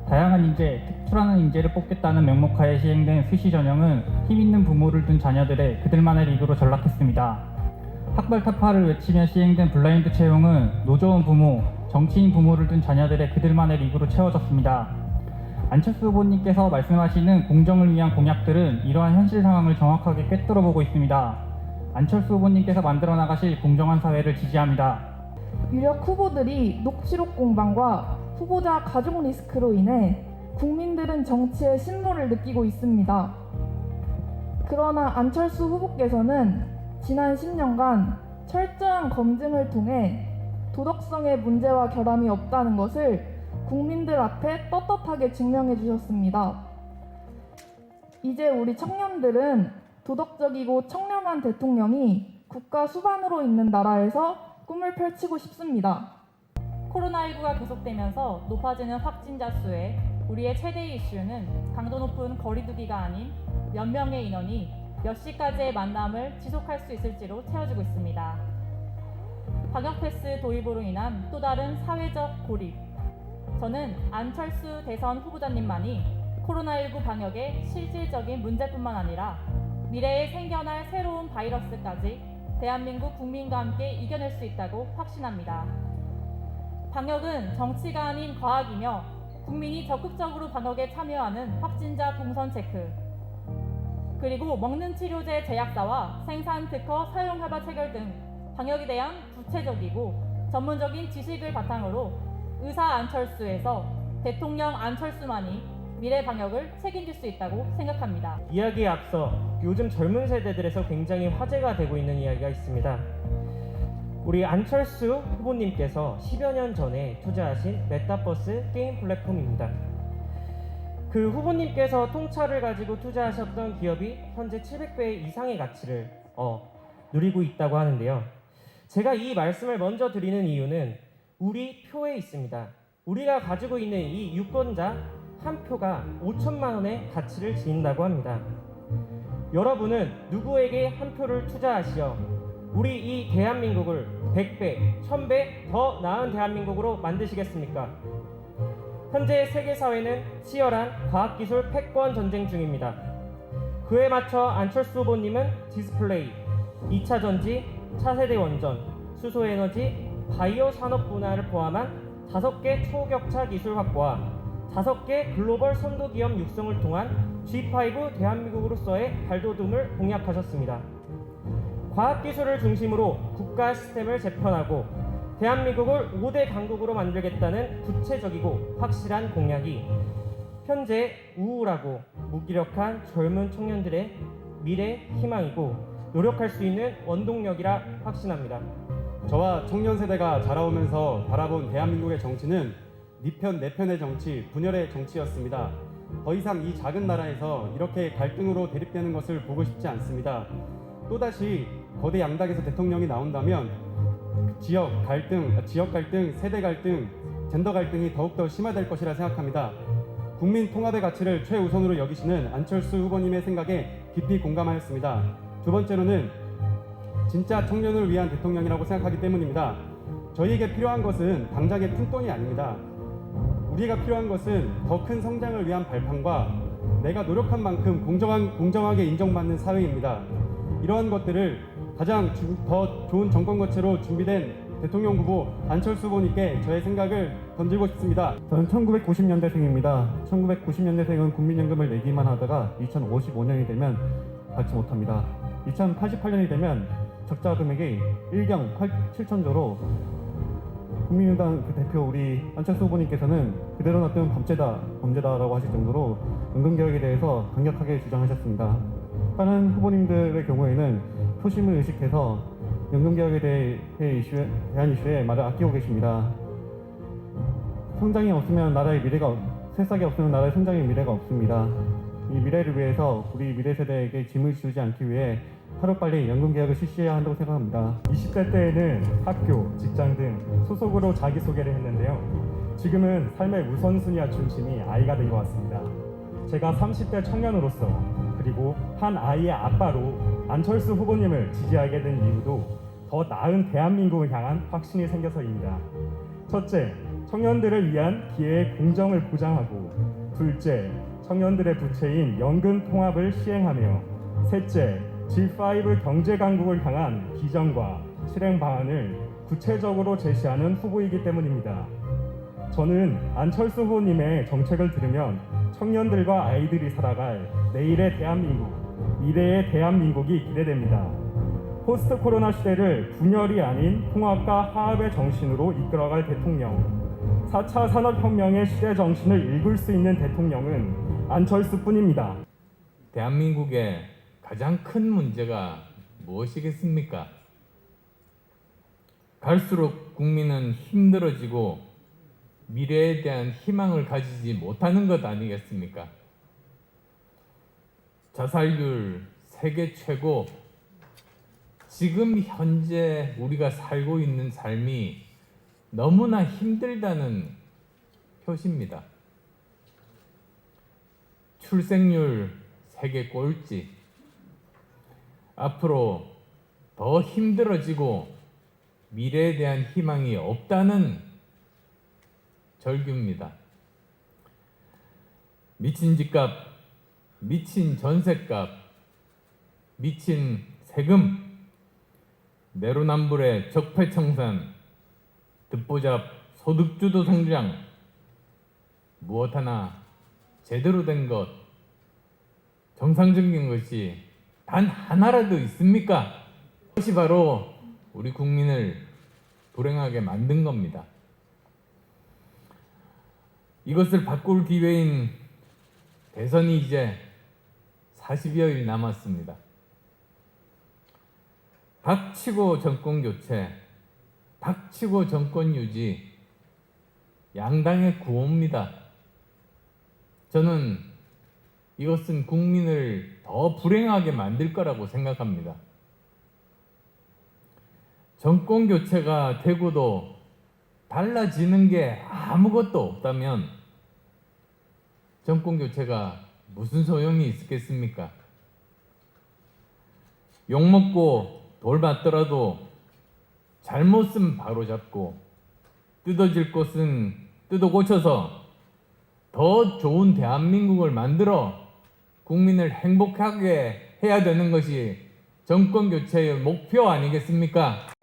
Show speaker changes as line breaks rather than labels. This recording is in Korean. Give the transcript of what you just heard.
다양한 인재, 특출한 인재를 뽑겠다는 명목하에 시행된 수시 전형은 힘있는 부모를 둔 자녀들의 그들만의 리그로 전락했습니다. 학벌 타파를 외치며 시행된 블라인드 채용은 노조원 부모, 정치인 부모를 둔 자녀들의 그들만의 리그로 채워졌습니다. 안철수 후보님께서 말씀하시는 공정을 위한 공약들은 이러한 현실 상황을 정확하게 꿰뚫어 보고 있습니다. 안철수 후보님께서 만들어 나가실 공정한 사회를 지지합니다.
유력 후보들이 녹취록 공방과 후보자 가족 리스크로 인해 국민들은 정치의 신물을 느끼고 있습니다. 그러나 안철수 후보께서는 지난 10년간 철저한 검증을 통해 도덕성의 문제와 결함이 없다는 것을 국민들 앞에 떳떳하게 증명해 주셨습니다. 이제 우리 청년들은 도덕적이고 청렴한 대통령이 국가 수반으로 있는 나라에서 꿈을 펼치고 싶습니다.
코로나19가 계속되면서 높아지는 확진자 수에 우리의 최대 이슈는 강도 높은 거리두기가 아닌 몇 명의 인원이 몇 시까지의 만남을 지속할 수 있을지로 채워지고 있습니다. 방역 패스 도입으로 인한 또 다른 사회적 고립. 저는 안철수 대선 후보자님만이 코로나19 방역의 실질적인 문제뿐만 아니라 미래에 생겨날 새로운 바이러스까지 대한민국 국민과 함께 이겨낼 수 있다고 확신합니다. 방역은 정치가 아닌 과학이며 국민이 적극적으로 방역에 참여하는 확진자 동선 체크, 그리고 먹는 치료제 제약사와 생산 특허 사용 허가 체결 등 방역에 대한 구체적이고 전문적인 지식을 바탕으로 의사 안철수에서 대통령 안철수만이 미래 방역을 책임질 수 있다고 생각합니다.
이야기에 앞서 요즘 젊은 세대들에서 굉장히 화제가 되고 있는 이야기가 있습니다. 우리 안철수 후보님께서 10여 년 전에 투자하신 메타버스 게임 플랫폼입니다. 그 후보님께서 통찰을 가지고 투자하셨던 기업이 현재 700배 이상의 가치를 누리고 있다고 하는데요. 제가 이 말씀을 먼저 드리는 이유는 우리 표에 있습니다. 우리가 가지고 있는 이 유권자 한 표가 5천만 원의 가치를 지닌다고 합니다. 여러분은 누구에게 한 표를 투자하시어 우리 이 대한민국을 100배, 1000배 더 나은 대한민국으로 만드시겠습니까? 현재 세계사회는 치열한 과학기술 패권 전쟁 중입니다. 그에 맞춰 안철수 후보님은 디스플레이, 2차 전지, 차세대 원전, 수소에너지, 바이오 산업 분야를 포함한 5개 초격차 기술 확보와 5개 글로벌 선도 기업 육성을 통한 G5 대한민국으로서의 발돋움을 공약하셨습니다. 과학기술을 중심으로 국가 시스템을 재편하고 대한민국을 5대 강국으로 만들겠다는 구체적이고 확실한 공약이 현재 우울하고 무기력한 젊은 청년들의 미래 희망이고 노력할 수 있는 원동력이라 확신합니다.
저와 청년 세대가 자라오면서 바라본 대한민국의 정치는 네 편, 내 편의 정치, 분열의 정치였습니다. 더 이상 이 작은 나라에서 이렇게 갈등으로 대립되는 것을 보고 싶지 않습니다. 또다시 거대 양당에서 대통령이 나온다면 지역 갈등, 세대 갈등, 젠더 갈등이 더욱더 심화될 것이라 생각합니다. 국민 통합의 가치를 최우선으로 여기시는 안철수 후보님의 생각에 깊이 공감하였습니다. 두 번째로는 진짜 청년을 위한 대통령이라고 생각하기 때문입니다. 저희에게 필요한 것은 당장의 푼돈이 아닙니다. 우리가 필요한 것은 더 큰 성장을 위한 발판과 내가 노력한 만큼 공정하게 인정받는 사회입니다. 이러한 것들을 가장 더 좋은 정권 거체로 준비된 대통령 후보 안철수 후보님께 저의 생각을 던지고 싶습니다.
저는 1990년대생입니다. 1990년대생은 국민연금을 내기만 하다가 2055년이 되면 받지 못합니다. 2088년이 되면 적자 금액이 1경 7천조로 국민의당 대표 우리 안철수 후보님께서는 그대로 놔두면 범죄다라고 하실 정도로 연금개혁에 대해서 강력하게 주장하셨습니다. 다른 후보님들의 경우에는 표심을 의식해서 연금개혁에 대한 이슈에 말을 아끼고 계십니다. 성장이 없으면 나라의 미래가 새싹이 없으면 나라의 성장의 미래가 없습니다. 이 미래를 위해서 우리 미래 세대에게 짐을 지우지 않기 위해 하루빨리 연금개혁을 실시해야 한다고 생각합니다.
20대 때에는 학교, 직장 등 소속으로 자기소개를 했는데요. 지금은 삶의 우선순위와 중심이 아이가 된 것 같습니다. 제가 30대 청년으로서 그리고 한 아이의 아빠로 안철수 후보님을 지지하게 된 이유도 더 나은 대한민국을 향한 확신이 생겨서입니다. 첫째, 청년들을 위한 기회의 공정을 보장하고, 둘째, 청년들의 부채인 연금 통합을 시행하며, 셋째, G5 경제 강국을 향한 비전과 실행 방안을 구체적으로 제시하는 후보이기 때문입니다. 저는 안철수 후보님의 정책을 들으면 청년들과 아이들이 살아갈 내일의 대한민국, 미래의 대한민국이 기대됩니다. 포스트 코로나 시대를 분열이 아닌 통합과 화합의 정신으로 이끌어갈 대통령, 4차 산업혁명의 시대 정신을 읽을 수 있는 대통령은 안철수뿐입니다.
대한민국의 가장 큰 문제가 무엇이겠습니까? 갈수록 국민은 힘들어지고 미래에 대한 희망을 가지지 못하는 것 아니겠습니까? 자살률 세계 최고, 지금 현재 우리가 살고 있는 삶이 너무나 힘들다는 표시입니다. 출생률 세계 꼴찌, 앞으로 더 힘들어지고 미래에 대한 희망이 없다는 절규입니다. 미친 집값, 미친 전셋값, 미친 세금, 내로남불의 적폐청산, 듣보잡 소득주도 성장, 무엇 하나 제대로 된 것, 정상적인 것이 단 하나라도 있습니까? 그것이 바로 우리 국민을 불행하게 만든 겁니다. 이것을 바꿀 기회인 대선이 이제 40여일 남았습니다. 닥치고 정권 교체, 닥치고 정권 유지, 양당의 구호입니다. 저는 이것은 국민을 더 불행하게 만들 거라고 생각합니다. 정권 교체가 되고도 달라지는 게 아무것도 없다면 정권 교체가 무슨 소용이 있겠습니까? 욕먹고 돌 맞더라도 잘못은 바로잡고 뜯어질 것은 뜯어 고쳐서 더 좋은 대한민국을 만들어 국민을 행복하게 해야 되는 것이 정권 교체의 목표 아니겠습니까?